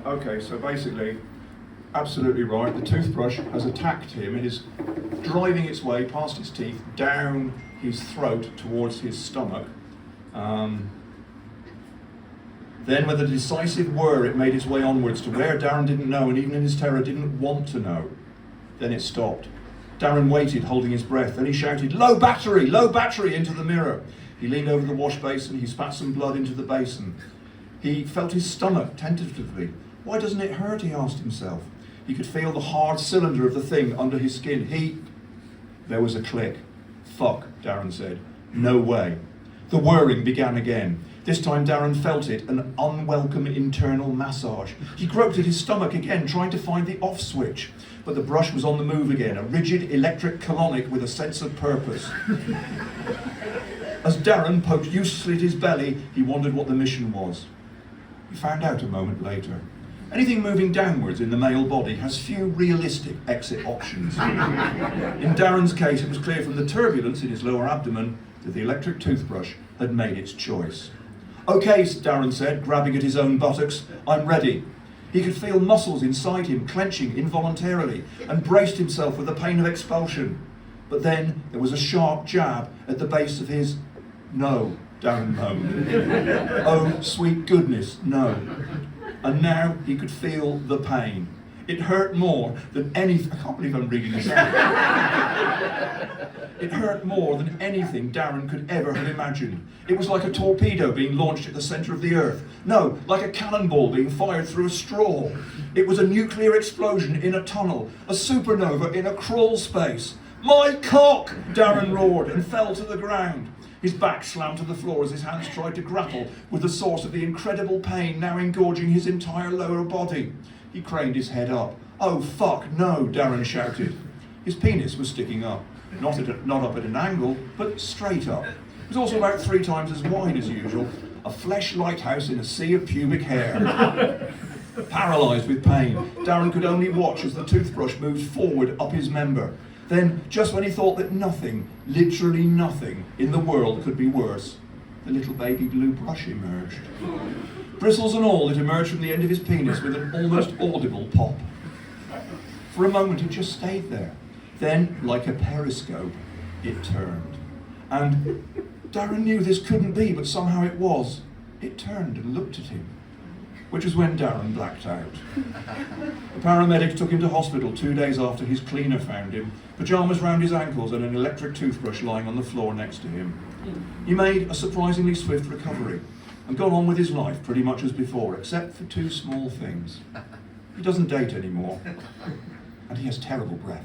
Okay, so basically, absolutely right. The toothbrush has attacked him. It is driving its way past his teeth, down his throat towards his stomach. Then with a decisive whir, it made its way onwards to where Darren didn't know, and even in his terror didn't want to know. Then it stopped. Darren waited, holding his breath. Then he shouted, low battery, into the mirror. He leaned over the wash basin. He spat some blood into the basin. He felt his stomach tentatively. Why doesn't it hurt, he asked himself. He could feel the hard cylinder of the thing under his skin. There was a click. Fuck, Darren said. No way. The whirring began again. This time Darren felt it, an unwelcome internal massage. He groped at his stomach again, trying to find the off switch. But the brush was on the move again, a rigid electric colonic with a sense of purpose. As Darren poked uselessly at his belly, he wondered what the mission was. He found out a moment later. Anything moving downwards in the male body has few realistic exit options. In Darren's case, it was clear from the turbulence in his lower abdomen that the electric toothbrush had made its choice. Okay, Darren said, grabbing at his own buttocks, I'm ready. He could feel muscles inside him clenching involuntarily and braced himself with the pain of expulsion. But then there was a sharp jab at the base of his... No, Darren moaned. Oh, sweet goodness, no. And now he could feel the pain. It hurt more than anything... I can't believe I'm reading this out. It hurt more than anything Darren could ever have imagined. It was like a torpedo being launched at the centre of the earth. No, like a cannonball being fired through a straw. It was a nuclear explosion in a tunnel, a supernova in a crawl space. My cock! Darren roared and fell to the ground. His back slammed to the floor as his hands tried to grapple with the source of the incredible pain now engorging his entire lower body. He craned his head up. Oh fuck, no, Darren shouted. His penis was sticking up. Not up at an angle, but straight up. It was also about 3 times as wide as usual. A flesh lighthouse in a sea of pubic hair. Paralysed with pain, Darren could only watch as the toothbrush moved forward up his member. Then, just when he thought that nothing, literally nothing, in the world could be worse, the little baby blue brush emerged. Bristles and all, it emerged from the end of his penis with an almost audible pop. For a moment it just stayed there. Then, like a periscope, it turned. And Darren knew this couldn't be, but somehow it was. It turned and looked at him, which was when Darren blacked out. The paramedics took him to hospital 2 days after his cleaner found him, pyjamas round his ankles and an electric toothbrush lying on the floor next to him. He made a surprisingly swift recovery and got on with his life pretty much as before, except for 2 small things. He doesn't date anymore, and he has terrible breath.